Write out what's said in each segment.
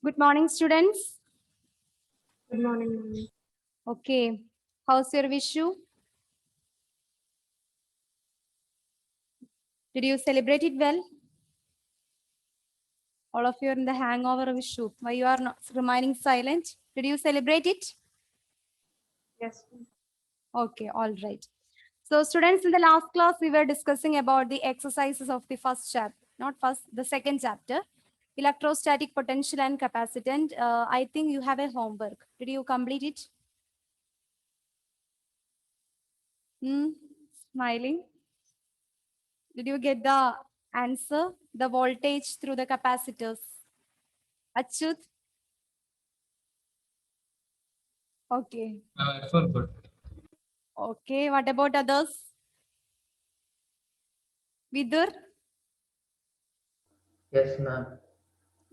Good morning, students. Good morning, ma'am. Okay, how's your Vishu? Did you celebrate it well? All of you are in the hangover, Vishu. Why you are not remaining silent? Did you celebrate it? Yes, ma'am. Okay, all right. So, students, in the last class, we were discussing about the exercises of the first chapter, not first, the second chapter, electrostatic potential and capacitant. I think you have a homework. Did you complete it? Smiling. Did you get the answer? The voltage through the capacitors. Achyut? Okay. I forgot. Okay. What about others? Vidur? Yes, ma'am.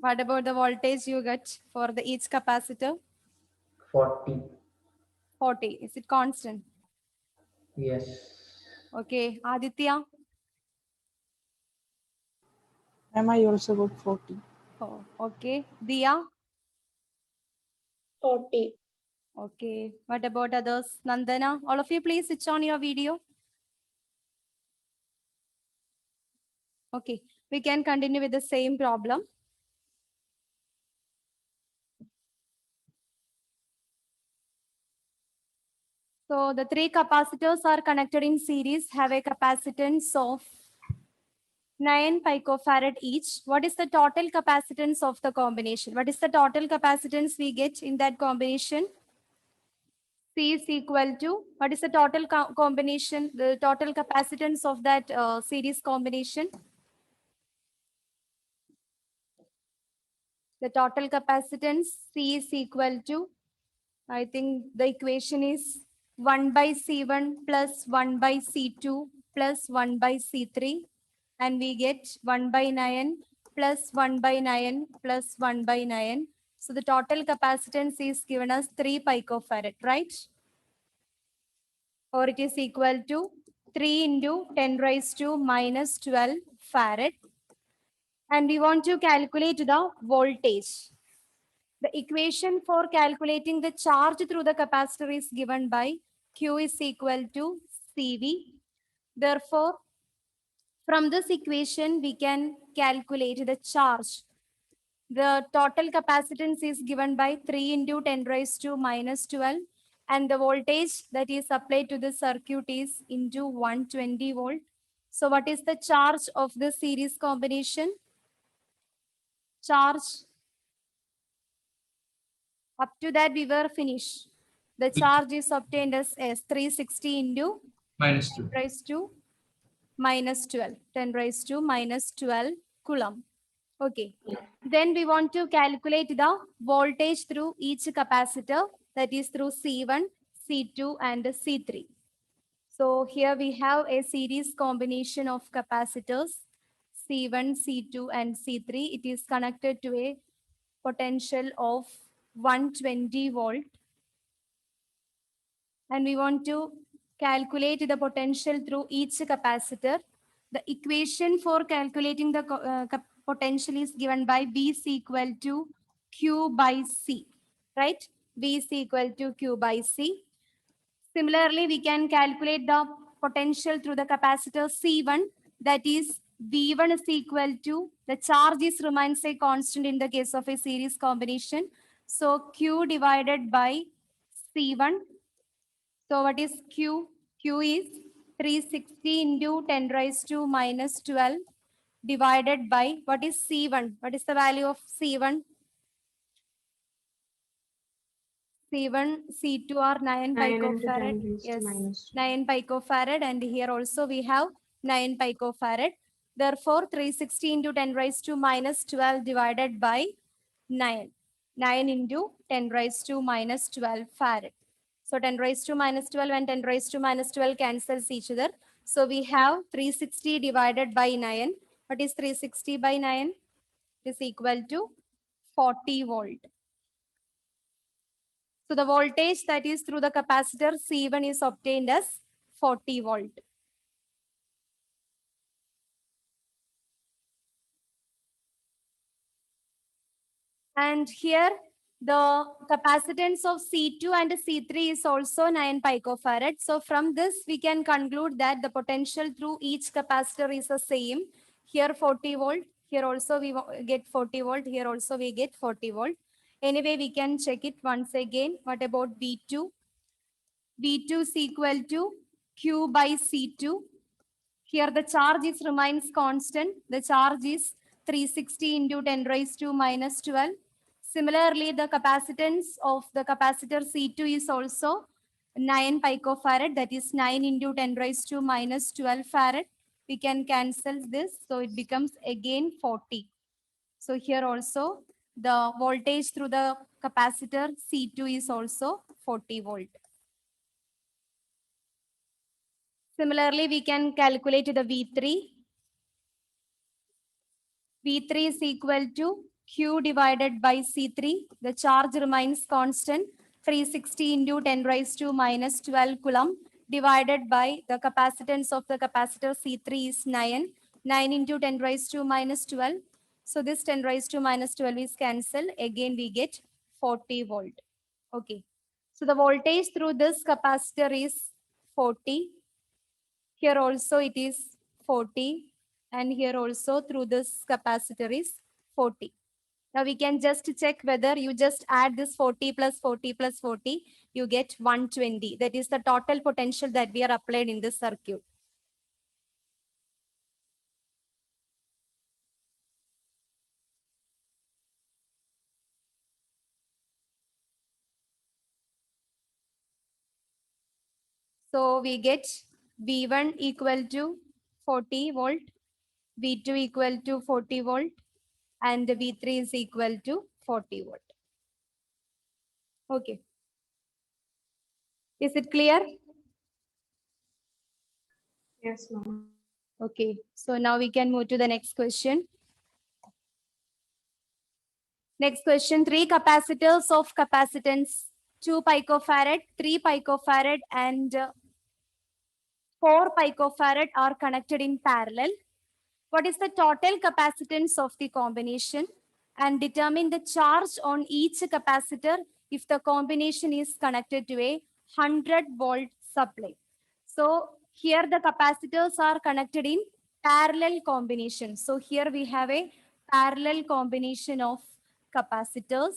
What about the voltage you get for the each capacitor? 40. 40. Is it constant? Yes. Okay. Aditya? Am I also got 40? Oh, okay. Dia? 40. Okay. What about others? Nandana? All of you, please switch on your video. Okay. We can continue with the same problem. So the three capacitors are connected in series, have a capacitance of 9 picofarad each. What is the total capacitance of the combination? What is the total capacitance we get in that combination? C is equal to, what is the total combination, the total capacitance of that series combination? The total capacitance C is equal to, I think the equation is 1 by C1 plus 1 by C2 plus 1 by C3, and we get 1 by 9 plus 1 by 9 plus 1 by 9. So the total capacitance is given as 3 picofarad, right? Or it is equal to 3 into 10 raised to minus 12 farad. And we want to calculate the voltage. The equation for calculating the charge through the capacitor is given by Q is equal to CV. Therefore, from this equation, we can calculate the charge. The total capacitance is given by 3 into 10 raised to minus 12. And the voltage that is applied to the circuit is into 120 volt. So what is the charge of the series combination? Charge. Up to that, we were finished. The charge is obtained as 360 into Minus 2. 10 raised to minus 12. 10 raised to minus 12 coulomb. Okay. Then we want to calculate the voltage through each capacitor, that is through C1, C2, and C3. So here we have a series combination of capacitors, C1, C2, and C3. It is connected to a potential of 120 volt. And we want to calculate the potential through each capacitor. The equation for calculating the potential is given by V is equal to Q by C, right? V is equal to Q by C. Similarly, we can calculate the potential through the capacitor C1, that is V1 is equal to, the charge is remains a constant in the case of a series combination. So Q divided by C1. So what is Q? Q is 360 into 10 raised to minus 12 divided by, what is C1? What is the value of C1? C1, C2 are 9 9 into 10 picofarad. raised to Yes, minus 2. 9 picofarad. And here also we have 9 picofarad. Therefore, 360 into 10 raised to minus 12 divided by 9. 9 into 10 raised to minus 12 farad. So 10 raised to minus 12 and 10 raised to minus 12 cancels each other. So we have 360 divided by 9. What is 360 by 9? It is equal to 40 volt. So the voltage that is through the capacitor C1 is obtained as 40 volt. And here the capacitance of C2 and C3 is also 9 picofarad. So from this, we can conclude that the potential through each capacitor is the same. Here 40 volt, here also we get 40 volt, here also we get 40 volt. Anyway, we can check it once again. What about V2? V2 is equal to Q by C2. Here the charge is remains constant. The charge is 360 into 10 raised to minus 12. Similarly, the capacitance of the capacitor C2 is also 9 picofarad. That is 9 into 10 raised to minus 12 farad. We can cancel this. So it becomes again 40. So here also the voltage through the capacitor C2 is also 40 volt. Similarly, we can calculate the V3. V3 is equal to Q divided by C3. The charge remains constant. 360 into 10 raised to minus 12 coulomb divided by the capacitance of the capacitor C3 is 9. 9 into 10 raised to minus 12. So this 10 raised to minus 12 is cancelled. Again, we get 40 volt. Okay. So the voltage through this capacitor is 40. Here also it is 40. And here also through this capacitor is 40. Now we can just check whether you just add this 40 plus 40 plus 40, you get 120. That is the total potential that we are applied in this circuit. So we get V1 equal to 40 volt, V2 equal to 40 volt, and V3 is equal to 40 volt. Okay. Is it clear? Yes, ma'am. Okay. So now we can move to the next question. Next question, 3 capacitors of capacitance 2 picofarad, 3 picofarad, and 4 picofarad are connected in parallel. What is the total capacitance of the combination? And determine the charge on each capacitor if the combination is connected to a 100 volt supply. So here the capacitors are connected in parallel combination. So here we have a parallel combination of capacitors.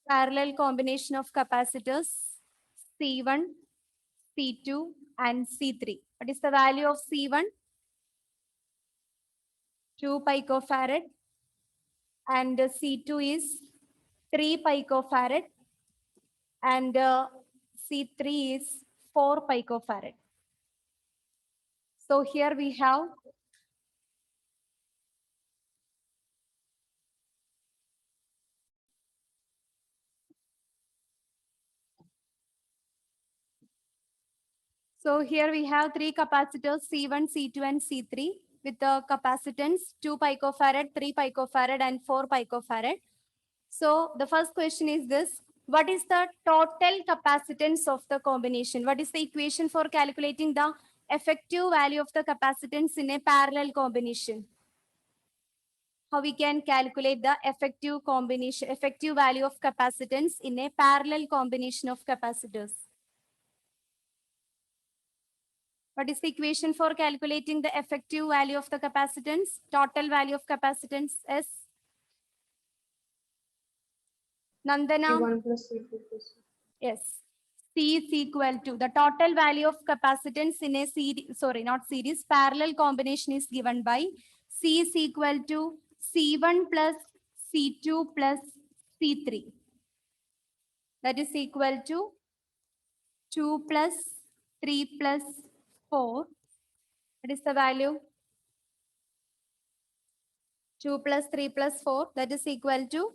Parallel combination of capacitors C1, C2, and C3. What is the value of C1? 2 picofarad, and C2 is 3 picofarad, and C3 is 4 picofarad. So here we have three capacitors C1, C2, and C3 with the capacitance 2 picofarad, 3 picofarad, and 4 picofarad. So the first question is this: what is the total capacitance of the combination? What is the equation for calculating the effective value of the capacitance in a parallel combination? How we can calculate the effective value of capacitance in a parallel combination of capacitors? What is the equation for calculating the effective value of the capacitance? Total value of capacitance is Nandana. C1 plus C2 plus. Yes. C is equal to the total value of capacitance in a series, parallel combination is given by C is equal to C1 plus C2 plus C3. That is equal to 2 plus 3 plus 4. What is the value? 2 plus 3 plus 4. That is equal to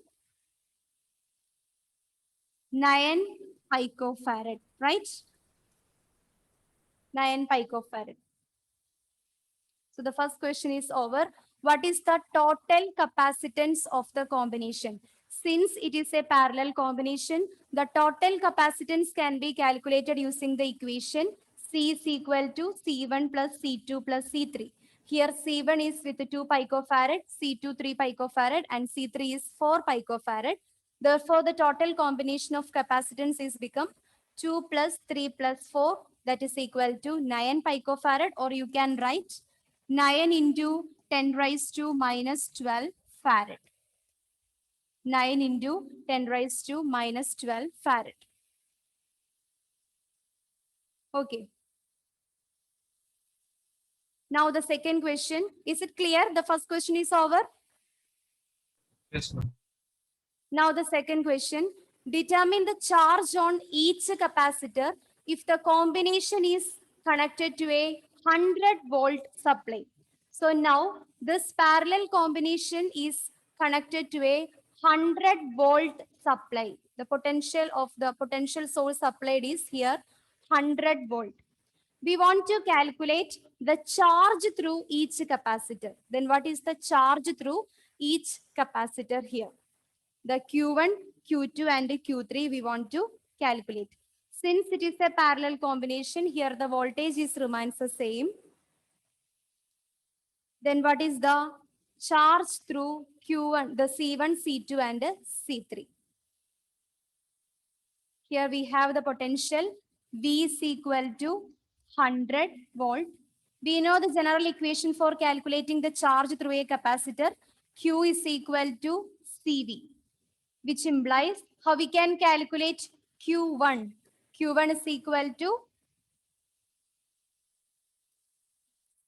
9 picofarad, right? 9 picofarad. So the first question is over. What is the total capacitance of the combination? Since it is a parallel combination, the total capacitance can be calculated using the equation C is equal to C1 plus C2 plus C3. Here C1 is with 2 picofarad, C2 3 picofarad, and C3 is 4 picofarad. Therefore, the total combination of capacitance is become 2 plus 3 plus 4, that is equal to 9 picofarad, or you can write 9 into 10 raised to minus 12 farad. 9 into 10 raised to minus 12 farad. Okay. Now the second question. Is it clear? The first question is over. Yes, ma'am. Now the second question. Determine the charge on each capacitor if the combination is connected to a 100-volt supply. So now this parallel combination is connected to a 100-volt supply. The potential source supplied is here 100-volt. We want to calculate the charge through each capacitor. Then what is the charge through each capacitor here? The Q1, Q2 and Q3 we want to calculate. Since it is a parallel combination, here the voltage remains the same. Then what is the charge through Q1, the C1, C2 and C3? Here we have the potential V is equal to 100 volt. We know the general equation for calculating the charge through a capacitor. Q is equal to CV, which implies how we can calculate Q1. Q1 is equal to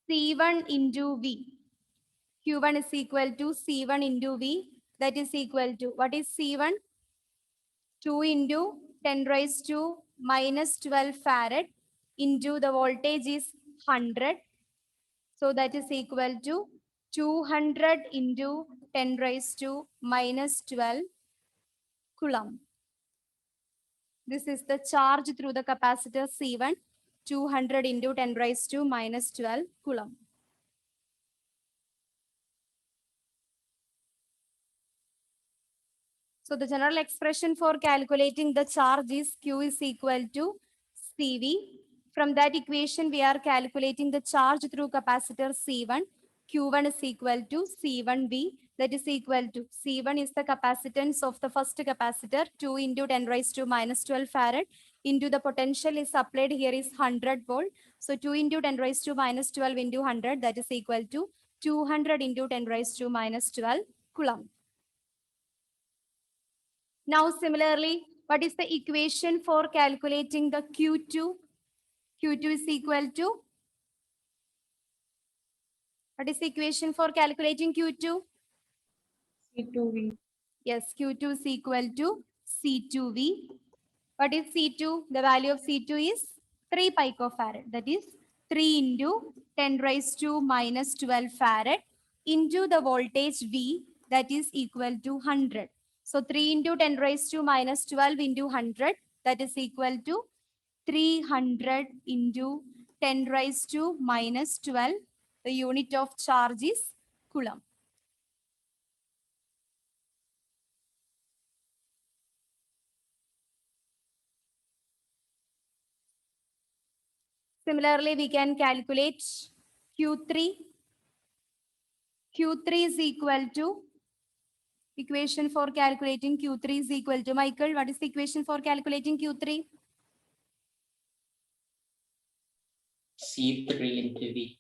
C1 into V. Q1 is equal to C1 into V. That is equal to, what is C1? 2 into 10 raised to minus 12 farad into the voltage is 100. So that is equal to 200 into 10 raised to minus 12 coulomb. This is the charge through the capacitor C1, 200 into 10 raised to minus 12 coulomb. So the general expression for calculating the charge is Q is equal to CV. From that equation, we are calculating the charge through capacitor C1. Q1 is equal to C1V. That is equal to C1 is the capacitance of the first capacitor, 2 into 10 raised to minus 12 farad, into the potential is applied here is 100 volt. So 2 into 10 raised to minus 12 into 100, that is equal to 200 into 10 raised to minus 12 coulomb. Now similarly, what is the equation for calculating the Q2? Q2 is equal to, what is the equation for calculating Q2? C2V. Yes, Q2 is equal to C2V. What is C2? The value of C2 is 3 picofarad. That is 3 into 10 raised to minus 12 farad into the voltage V, that is equal to 100. So 3 into 10 raised to minus 12 into 100, that is equal to 300 into 10 raised to minus 12. The unit of charge is coulomb. Similarly, we can calculate Q3. Q3 is equal to, equation for calculating Q3 is equal to, Michael, what is the equation for calculating Q3? C3 into V.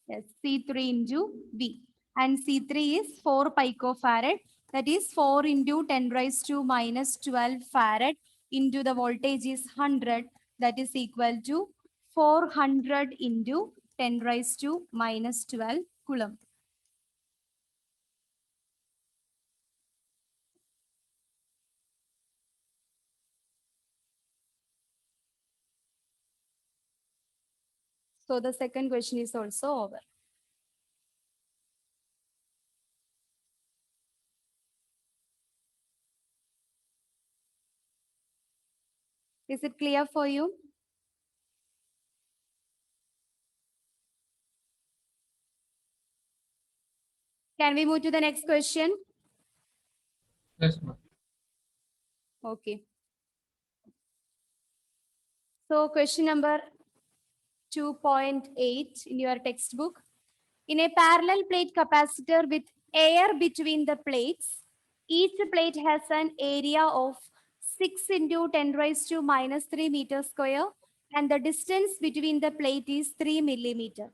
Yes, C3 into V. And C3 is 4 picofarad. That is 4 into 10 raised to minus 12 farad into the voltage is 100. That is equal to 400 into 10 raised to minus 12 coulomb. So the second question is also over. Is it clear for you? Can we move to the next question? Yes, ma'am. Okay. So question number 2.8 in your textbook. In a parallel plate capacitor with air between the plates, each plate has an area of 6 into 10 raised to minus 3 meters square, and the distance between the plate is 3 millimeter.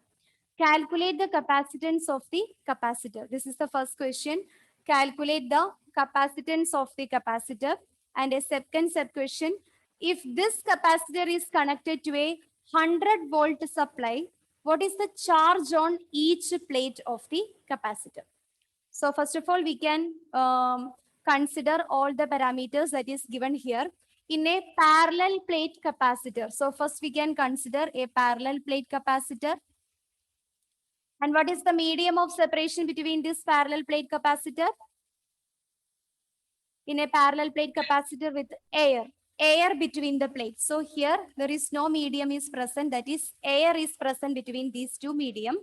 Calculate the capacitance of the capacitor. This is the first question. Calculate the capacitance of the capacitor. And a second sub question. If this capacitor is connected to a 100-volt supply, what is the charge on each plate of the capacitor? So first of all, we can consider all the parameters that is given here in a parallel plate capacitor. So first we can consider a parallel plate capacitor. And what is the medium of separation between this parallel plate capacitor? In a parallel plate capacitor with air between the plates. So here there is no medium is present, that is air is present between these two medium.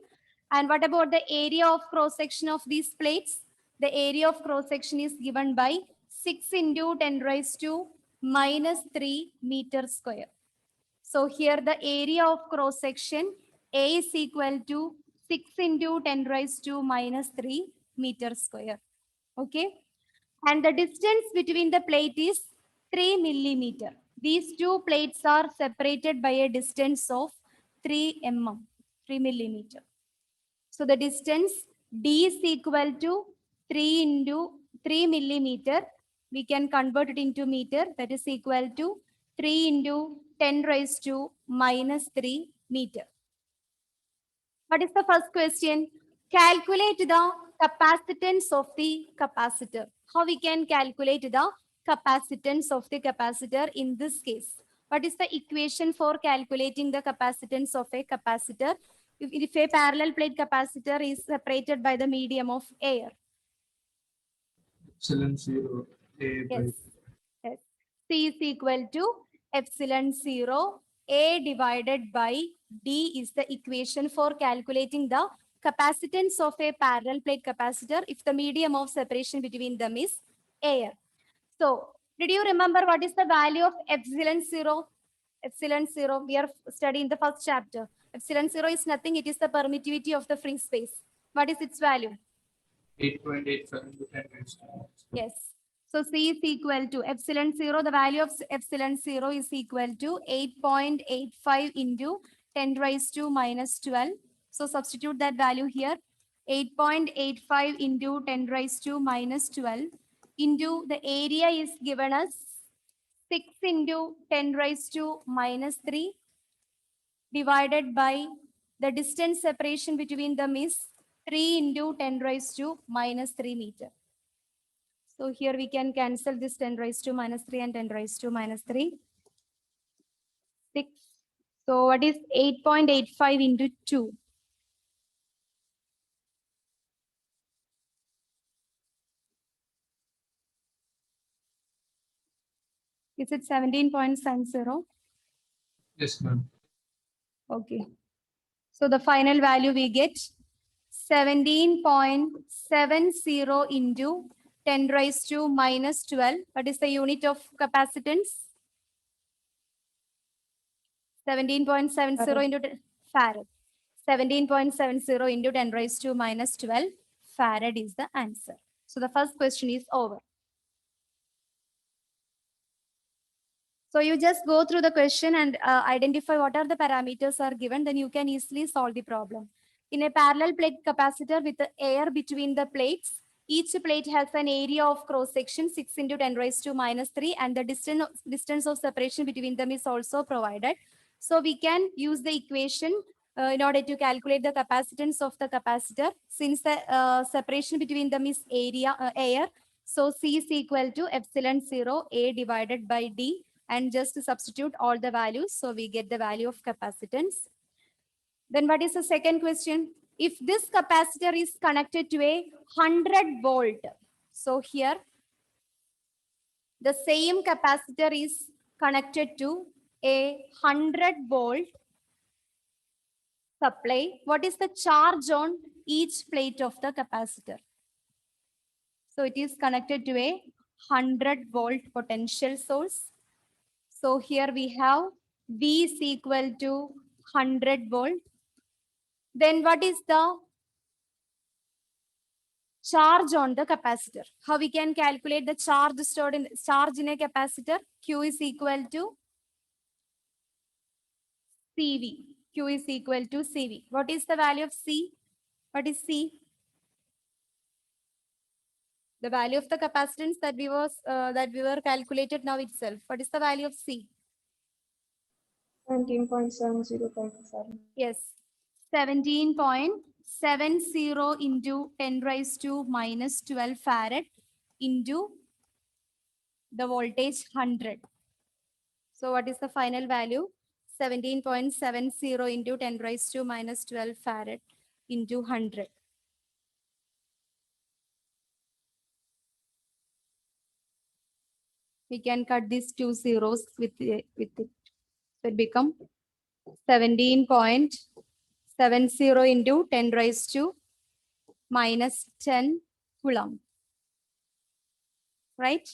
And what about the area of cross section of these plates? The area of cross section is given by 6 into 10 raised to minus 3 meter square. So here the area of cross section A is equal to 6 into 10 raised to minus 3 meter square. Okay. And the distance between the plate is 3 millimeter. These two plates are separated by a distance of 3 mm, 3 millimeter. So the distance D is equal to 3 into 3 millimeter. We can convert it into meter. That is equal to 3 into 10 raised to minus 3 meter. What is the first question? Calculate the capacitance of the capacitor. How we can calculate the capacitance of the capacitor in this case? What is the equation for calculating the capacitance of a capacitor? If a parallel plate capacitor is separated by the medium of air. Epsilon 0 A by Yes. Yes. C is equal to epsilon 0 A divided by D is the equation for calculating the capacitance of a parallel plate capacitor if the medium of separation between them is air. So, did you remember what is the value of epsilon 0? Epsilon 0, we are studying the first chapter. Epsilon 0 is nothing, it is the permittivity of the free space. What is its value? 8.85 into 10 raised to. Yes. So C is equal to epsilon 0. The value of epsilon 0 is equal to 8.85 into 10 raised to minus 12. So substitute that value here. 8.85 into 10 raised to minus 12 into the area is given as 6 into 10 raised to minus 3 divided by the distance separation between them is 3 into 10 raised to minus 3 meter. So here we can cancel this 10 raised to minus 3 and 10 raised to minus 3. 6. So what is 8.85 into 2? Is it 17.70? Yes, ma'am. Okay. So the final value we get 17.70 into 10 raised to minus 12. What is the unit of capacitance? 17.70 into farad. 17.70 into 10 raised to minus 12 farad is the answer. So the first question is over. So you just go through the question and identify what are the parameters are given, then you can easily solve the problem. In a parallel plate capacitor with the air between the plates, each plate has an area of cross section 6 into 10 raised to minus 3 and the distance of separation between them is also provided. So we can use the equation in order to calculate the capacitance of the capacitor. Since the separation between them is air, so C is equal to epsilon 0 A divided by D. And just to substitute all the values, so we get the value of capacitance. Then what is the second question? If this capacitor is connected to a 100 volt, so here the same capacitor is connected to a 100 volt supply, what is the charge on each plate of the capacitor? So it is connected to a 100-volt potential source. So here we have V is equal to 100 volt. Then what is the charge on the capacitor? How we can calculate the charge stored in a capacitor? Q is equal to CV. Q is equal to CV. What is the value of C? What is C? The value of the capacitance that we were calculated now itself. What is the value of C? 17.7057. Yes, 17.70 into 10 raised to minus 12 farad into the voltage 100. So what is the final value? 17.70 into 10 raised to minus 12 farad into 100. We can cut these two zeros with it. So it become 17.70 into 10 raised to minus 10 coulomb. Right?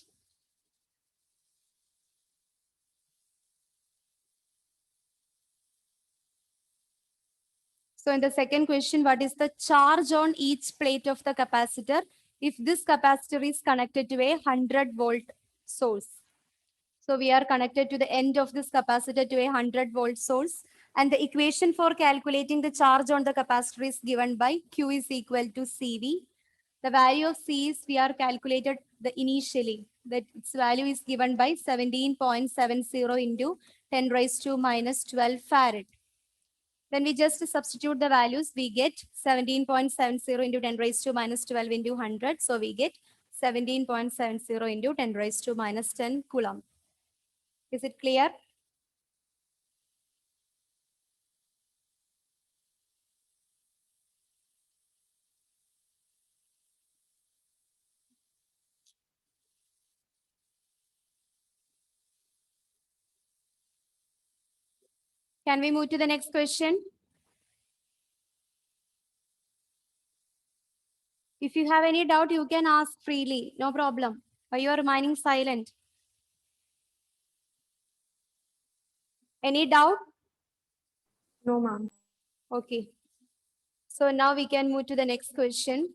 So in the second question, what is the charge on each plate of the capacitor if this capacitor is connected to a 100-volt source? So we are connected to the end of this capacitor to a 100-volt source. And the equation for calculating the charge on the capacitor is given by Q is equal to CV. The value of C is we are calculated the initially that its value is given by 17.70 into 10 raised to minus 12 farad. Then we just substitute the values. We get 17.70 into 10 raised to minus 12 into 100. So we get 17.70 into 10 raised to minus 10 coulomb. Is it clear? Can we move to the next question? If you have any doubt, you can ask freely. No problem. Why you are remaining silent? Any doubt? No, ma'am. Okay. So now we can move to the next question.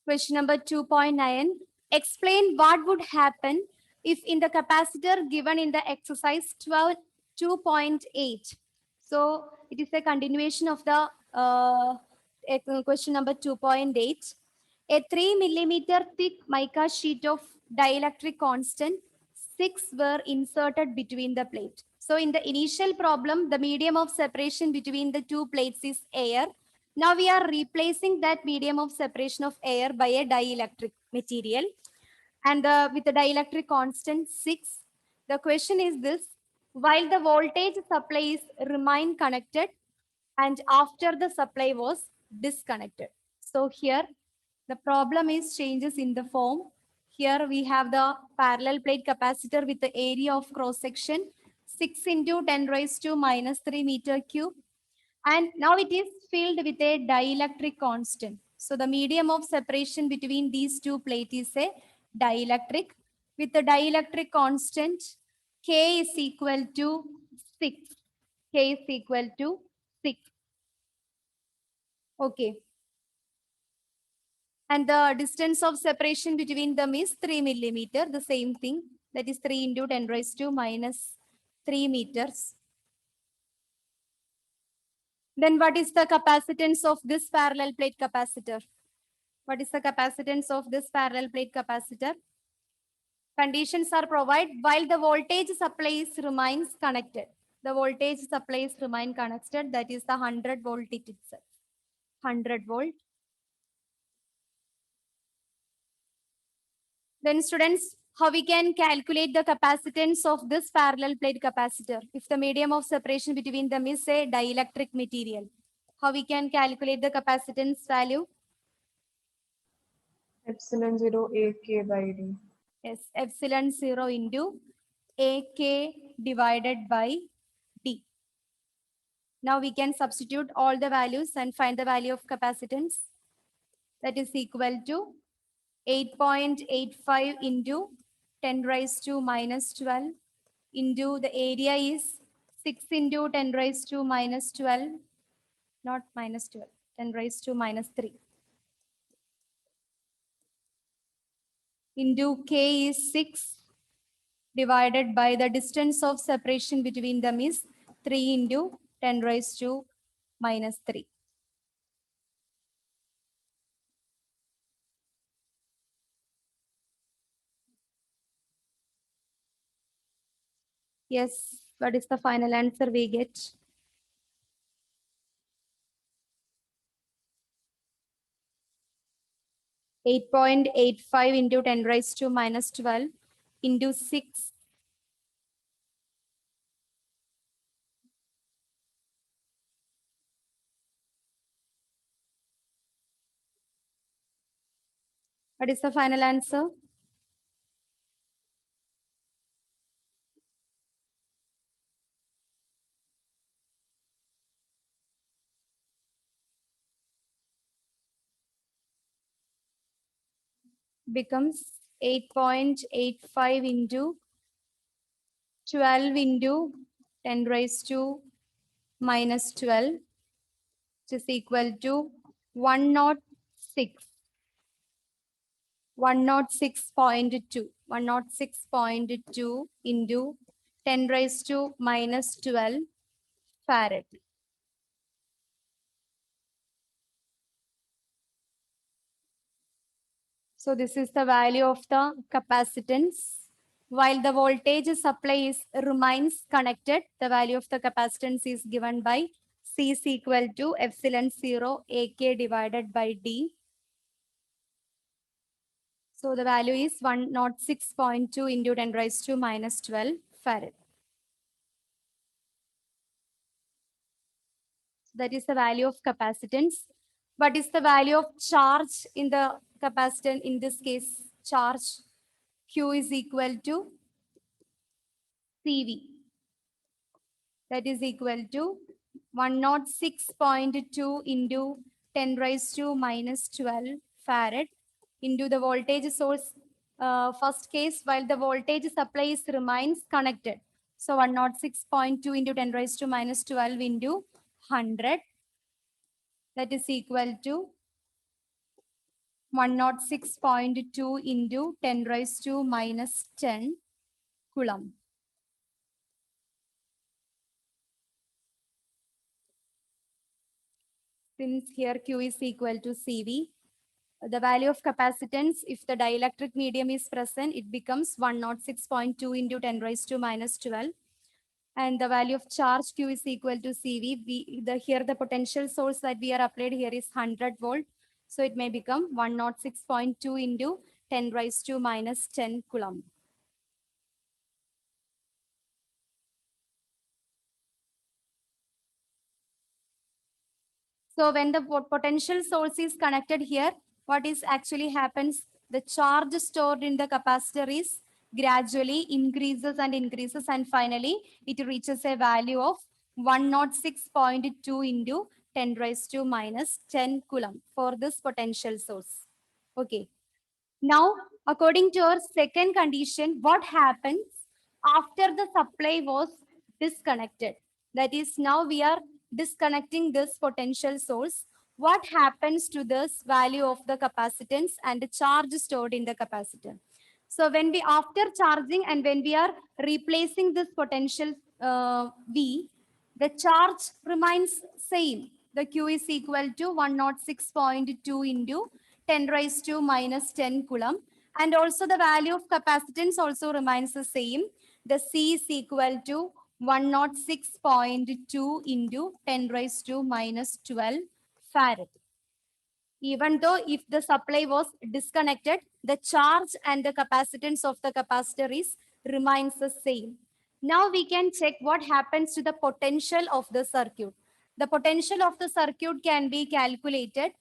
Question number 2.9. Explain what would happen if in the capacitor given in the exercise 2.8. So it is a continuation of the question number 2.8. A 3 millimeter thick mica sheet of dielectric constant 6 were inserted between the plate. So in the initial problem, the medium of separation between the two plates is air. Now we are replacing that medium of separation of air by a dielectric material. And with the dielectric constant 6, the question is this: while the voltage supplies remain connected and after the supply was disconnected. So here the problem is changes in the form. Here we have the parallel plate capacitor with the area of cross section 6 into 10 raised to minus 3 meter cube. And now it is filled with a dielectric constant. So the medium of separation between these two plates is a dielectric. With the dielectric constant, K is equal to 6. K is equal to 6. Okay. And the distance of separation between them is 3 millimeter. The same thing. That is 3 into 10 raised to minus 3 meters. Then what is the capacitance of this parallel plate capacitor? What is the capacitance of this parallel plate capacitor? Conditions are provided while the voltage supplies remains connected. The voltage supplies remain connected. That is the 100 volt it itself. 100 volt. Then students, how we can calculate the capacitance of this parallel plate capacitor if the medium of separation between them is a dielectric material? How we can calculate the capacitance value? Epsilon 0 AK by D. Yes, epsilon 0 into AK divided by D. Now we can substitute all the values and find the value of capacitance. That is equal to 8.85 into 10 raised to minus 12 into the area is 6 into 10 raised to minus 12, not minus 12, 10 raised to minus 3. Into K is 6 divided by the distance of separation between them is 3 into 10 raised to minus 3. Yes, what is the final answer we get? .85 into 10 raised to minus 12 into 6. What is the final answer? Becomes 8.85 into 12 into 10 raised to minus 12, which is equal to 106. 106.2. 106.2 into 10 raised to minus 12 farad. So this is the value of the capacitance. While the voltage supply remains connected, the value of the capacitance is given by C is equal to epsilon 0 AK divided by D. So the value is 106.2 into 10 raised to minus 12 farad. That is the value of capacitance. What is the value of charge in the capacitor? In this case, charge Q is equal to CV. That is equal to 106.2 into 10 raised to minus 12 farad into the voltage source. First case, while the voltage supply remains connected. So 106.2 into 10 raised to minus 12 into 100. That is equal to 106.2 into 10 raised to minus 10 Coulomb. Since here Q is equal to CV, the value of capacitance, if the dielectric medium is present, it becomes 106.2 into 10 raised to minus 12. And the value of charge Q is equal to CV. Here the potential source that we are applied here is 100 volt. So it may become 106.2 into 10 raised to minus 10 Coulomb. So when the potential source is connected here, what is actually happens? The charge stored in the capacitor is gradually increases and finally it reaches a value of 106.2 into 10 raised to minus 10 Coulomb for this potential source. Okay. Now, according to our second condition, what happens after the supply was disconnected? That is, now we are disconnecting this potential source. What happens to this value of the capacitance and the charge stored in the capacitor? So when we, after charging and when we are replacing this potential V, the charge remains same. The Q is equal to 106.2 into 10 raised to minus 10 Coulomb. And also the value of capacitance also remains the same. The C is equal to 106.2 into 10 raised to minus 12 farad. Even though if the supply was disconnected, the charge and the capacitance of the capacitor is remains the same. Now we can check what happens to the potential of the circuit. The potential of the circuit can be calculated.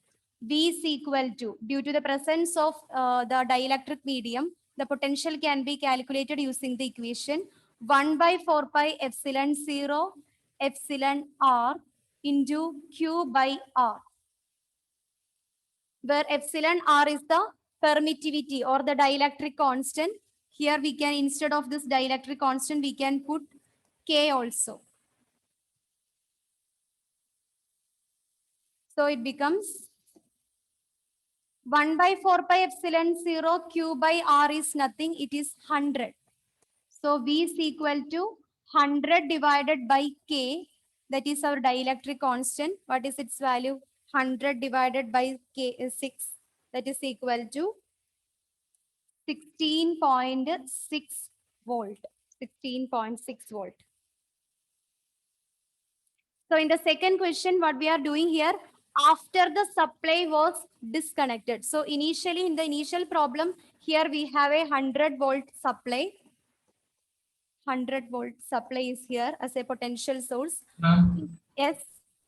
V is equal to, due to the presence of the dielectric medium, the potential can be calculated using the equation 1 by 4 pi epsilon 0 epsilon r into Q by R, where epsilon r is the permittivity or the dielectric constant. Here we can, instead of this dielectric constant, we can put K also. So it becomes 1 by 4 pi epsilon 0 Q by R is nothing. It is 100. So V is equal to 100 divided by K. That is our dielectric constant. What is its value? 100 divided by K is 6. That is equal to 16.6 volt. 16.6 volt. So in the second question, what we are doing here, after the supply was disconnected. So initially, in the initial problem, here we have a 100-volt supply. 100-volt supply is here as a potential source. Ma'am, Yes.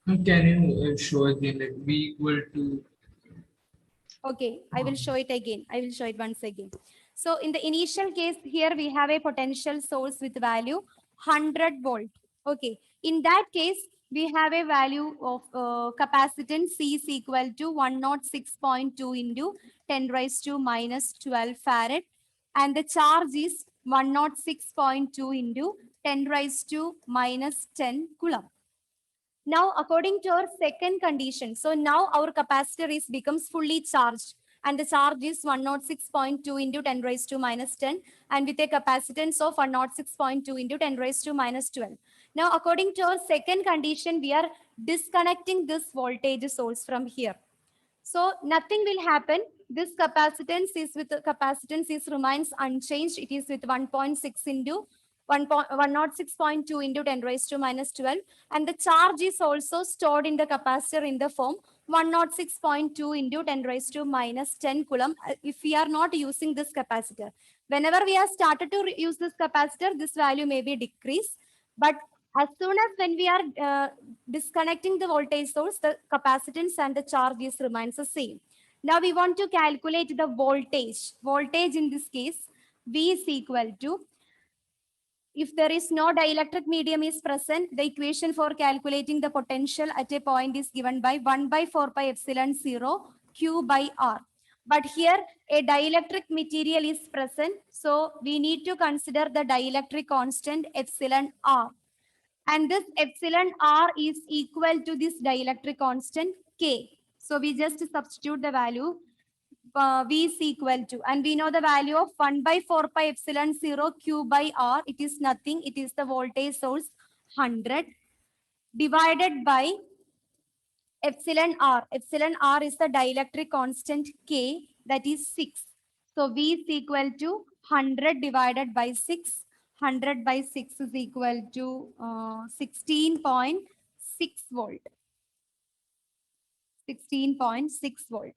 can you show again like V equal to? Okay, I will show it again. I will show it once again. So in the initial case, here we have a potential source with value 100 volt. Okay, in that case, we have a value of capacitance C is equal to 106.2 into 10 raised to minus 12 farad. And the charge is 106.2 into 10 raised to minus 10 coulomb. Now, according to our second condition, so now our capacitor is becomes fully charged and the charge is 106.2 into 10 raised to minus 10 and with a capacitance of 106.2 into 10 raised to minus 12. Now, according to our second condition, we are disconnecting this voltage source from here. So nothing will happen. This capacitance is remains unchanged. It is with 1.6 into 106.2 into 10 raised to minus 12. And the charge is also stored in the capacitor in the form 106.2 into 10 raised to minus 10 coulomb if we are not using this capacitor. Whenever we have started to use this capacitor, this value may be decreased. But as soon as when we are disconnecting the voltage source, the capacitance and the charge is remains the same. Now we want to calculate the voltage. Voltage in this case, V is equal to, if there is no dielectric medium is present, the equation for calculating the potential at a point is given by 1 by 4 pi epsilon 0 Q by R. But here a dielectric material is present. So we need to consider the dielectric constant epsilon R. And this epsilon R is equal to this dielectric constant K. So we just substitute the value. V is equal to, and we know the value of 1 by 4 pi epsilon 0 Q by R. It is nothing. It is the voltage source 100 divided by epsilon R. Epsilon R is the dielectric constant K, that is 6. So V is equal to 100 divided by 6. 100 by 6 is equal to 16.6 volt. 16.6 volt.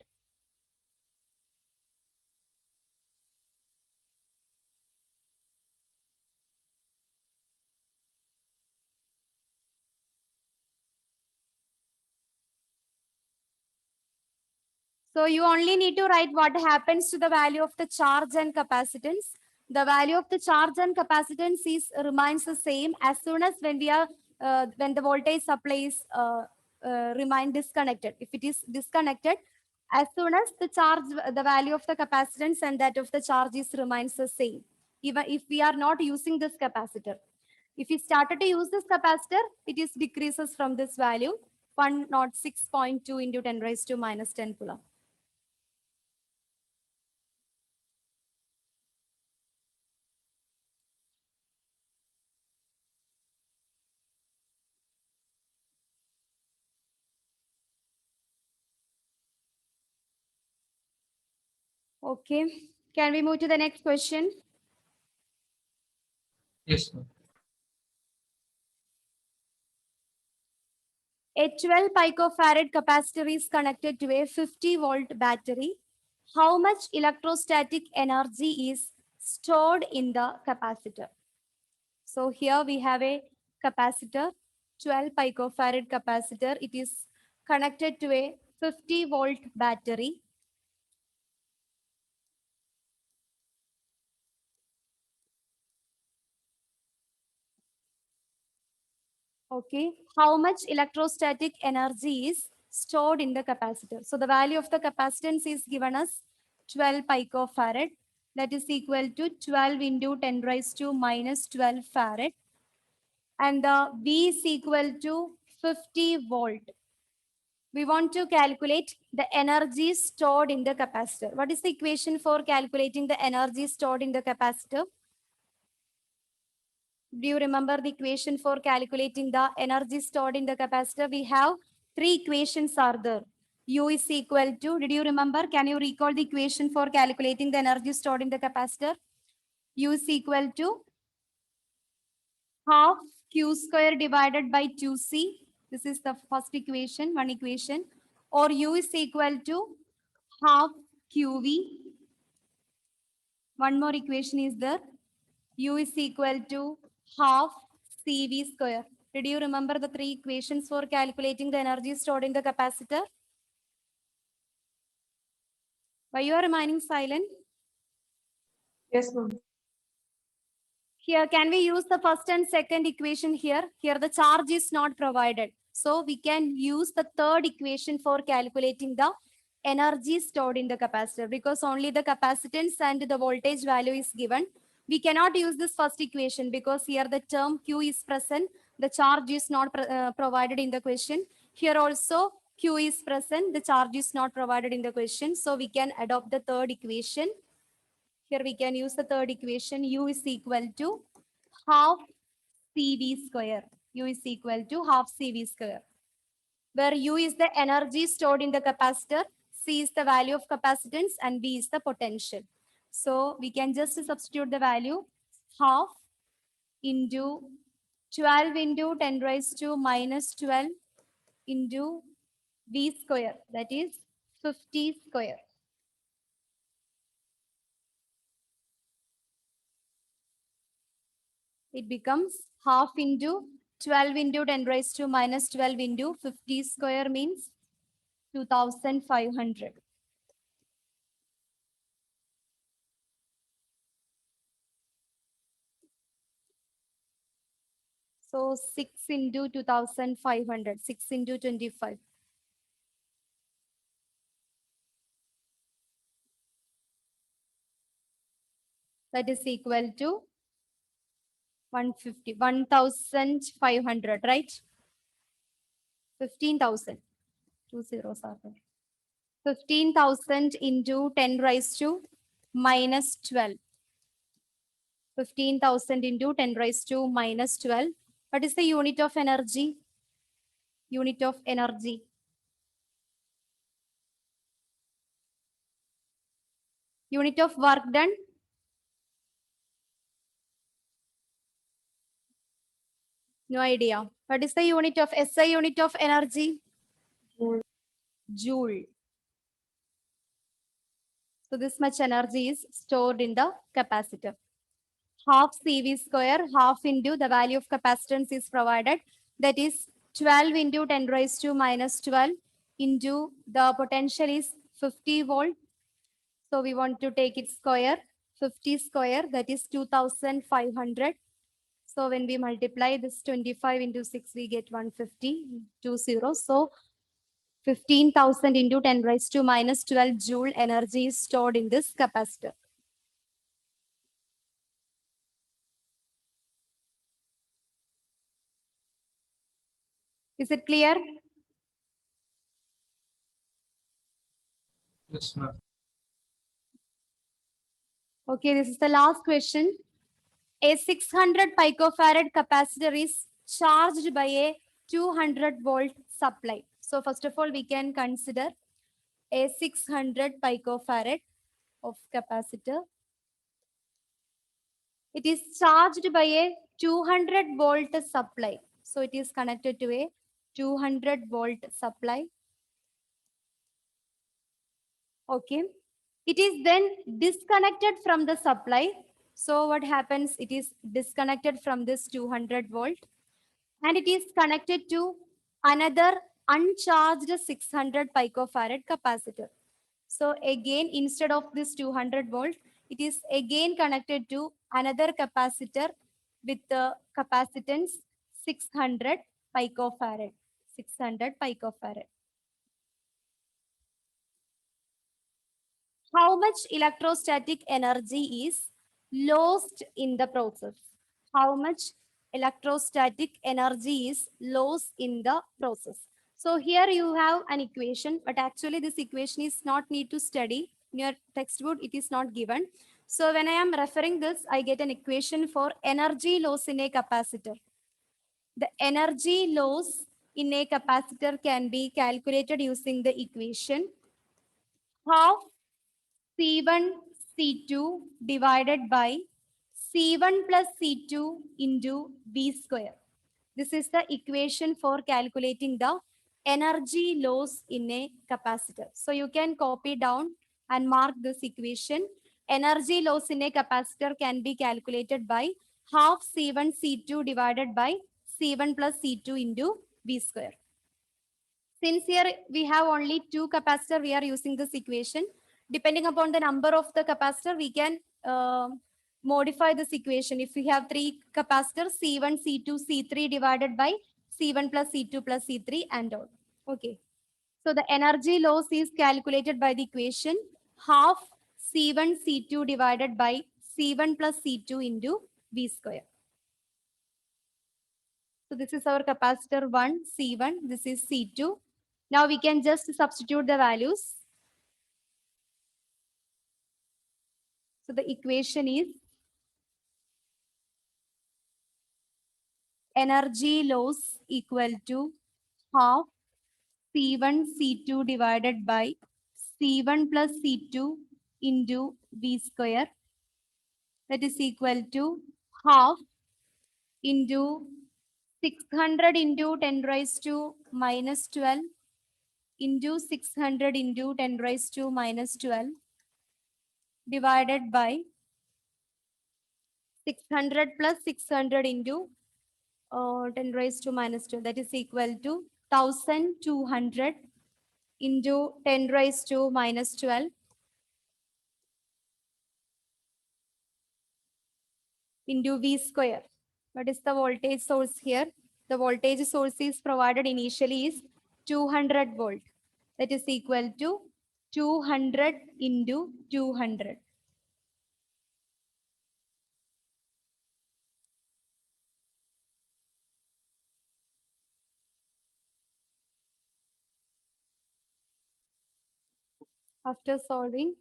So you only need to write what happens to the value of the charge and capacitance. The value of the charge and capacitance remains the same as soon as when we are when the voltage supply is remain disconnected. If it is disconnected, as soon as the charge, the value of the capacitance and that of the charge is remains the same. Even if we are not using this capacitor. If we started to use this capacitor, it is decreases from this value 106.2 into 10 raised to minus 10 coulomb. Okay, can we move to the next question? Yes, ma'am. A 12 picofarad capacitor is connected to a 50-volt battery. How much electrostatic energy is stored in the capacitor? So here we have a capacitor, 12 picofarad capacitor. It is connected to a 50-volt battery. Okay, how much electrostatic energy is stored in the capacitor? So the value of the capacitance is given as 12 picofarad. That is equal to 12 into 10 raised to minus 12 farad. And the V is equal to 50 volt. We want to calculate the energy stored in the capacitor. What is the equation for calculating the energy stored in the capacitor? Do you remember the equation for calculating the energy stored in the capacitor? We have three equations are there. U is equal to, did you remember? Can you recall the equation for calculating the energy stored in the capacitor? U is equal to half Q square divided by 2C. This is the first equation, one equation. Or U is equal to half QV. One more equation is there. U is equal to half CV square. Did you remember the three equations for calculating the energy stored in the capacitor? Why you are remaining silent? Yes, ma'am. Here, can we use the first and second equation here? Here the charge is not provided. So we can use the third equation for calculating the energy stored in the capacitor because only the capacitance and the voltage value is given. We cannot use this first equation because here the term Q is present. The charge is not provided in the question. Here also Q is present. The charge is not provided in the question. So we can adopt the third equation. Here we can use the third equation. U is equal to half CV square. U is equal to half CV square. Where U is the energy stored in the capacitor, C is the value of capacitance, and V is the potential. So we can just substitute the value half into 12 into 10 raised to minus 12 into V square. That is 50 square. It becomes half into 12 into 10 raised to minus 12 into 50 square means 2500. So 6 into 2500, 6 into 25. That is equal to 150, 1500, right? 15,000. 2 zeros are there. 15,000 into 10 raised to minus 12. 15,000 into 10 raised to minus 12. What is the unit of energy? Unit of energy. Unit of work done. No idea. What is the unit of SI unit of energy? Joule. Joule. So this much energy is stored in the capacitor. Half CV square, half into the value of capacitance is provided. That is 12 into 10 raised to minus 12 into the potential is 50 volt. So we want to take it square, 50 square, that is 2500. So when we multiply this 25 into 6, we get 150, 20. So 15,000 into 10 raised to minus 12 joule energy is stored in this capacitor. Is it clear? Yes, ma'am. Okay, this is the last question. A 600 picofarad capacitor is charged by a 200 volt supply. So first of all, we can consider a 600 picofarad of capacitor. It is charged by a 200 volt supply. So it is connected to a 200 volt supply. Okay. It is then disconnected from the supply. So what happens? It is disconnected from this 200 volt and it is connected to another uncharged 600 picofarad capacitor. So again, instead of this 200 volt, it is again connected to another capacitor with the capacitance 600 picofarad. 600 picofarad. how much electrostatic energy is lost in the process? How much electrostatic energy is lost in the process? So here you have an equation, but actually this equation is not need to study. In your textbook, it is not given. So when I am referring this, I get an equation for energy loss in a capacitor. The energy loss in a capacitor can be calculated using the equation half C1 C2 divided by C1 plus C2 into V square. This is the equation for calculating the energy loss in a capacitor. So you can copy down and mark this equation. Energy loss in a capacitor can be calculated by half C1 C2 divided by C1 plus C2 into V square. Since here we have only two capacitor, we are using this equation. Depending upon the number of the capacitor, we can modify this equation. If we have three capacitors, C1, C2, C3 divided by C1 plus C2 plus C3 and all. Okay. So the energy loss is calculated by the equation half C1, C2 divided by C1 plus C2 into V square. So this is our capacitor 1, C1. This is C2. Now we can just substitute the values. So the equation is energy loss equal to half C1 C2 divided by C1 plus C2 into V square. That is equal to half into 600 into 10 raised to minus 12 into 600 into 10 raised to minus 12 divided by 600 plus 600 into 10 raised to minus 2. That is equal to 1200 into 10 raised to minus 12 into V square. What is the voltage source here? The voltage source is provided initially is 200 volt. That is equal to 200 into 200. After solving,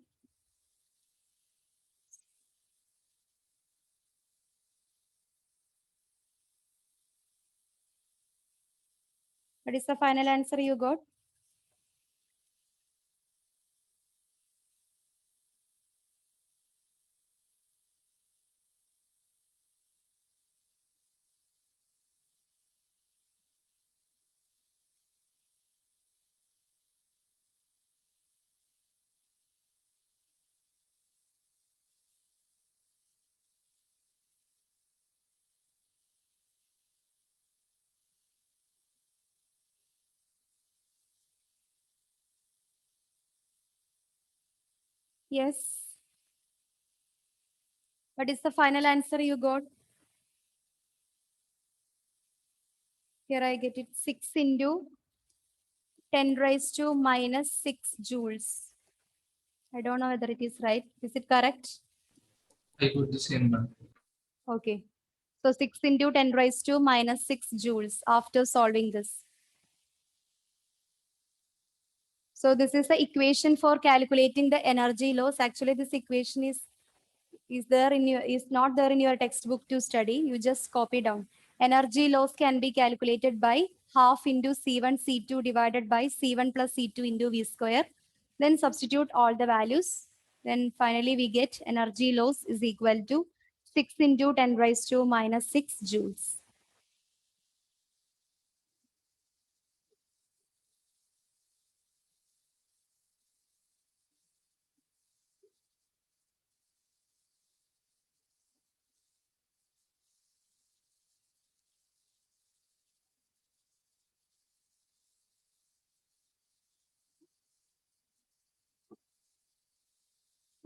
what is the final answer you got? Yes. What is the final answer you got? Here I get it 6 into 10 raised to minus 6 joules. I don't know whether it is right. Is it correct? I got the same one. Okay. So 6 into 10 raised to minus 6 joules after solving this. So this is the equation for calculating the energy loss. Actually, this equation is not there in your textbook to study. You just copy down. Energy loss can be calculated by half into C1 C2 divided by C1 plus C2 into V square. Then substitute all the values. Then finally we get energy loss is equal to 6 into 10 raised to minus 6 joules.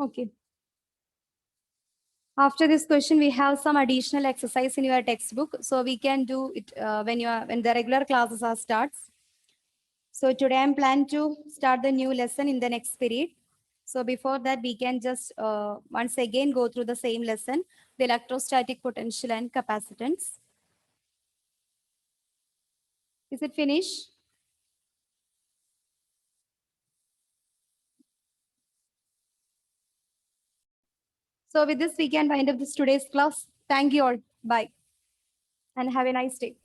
Okay. After this question, we have some additional exercise in your textbook. So we can do it when the regular classes are starts. So today I'm planning to start the new lesson in the next period. So before that, we can just once again go through the same lesson, the electrostatic potential and capacitance. Is it finished? So with this, we can wind up this today's class. Thank you all. Bye. And have a nice day.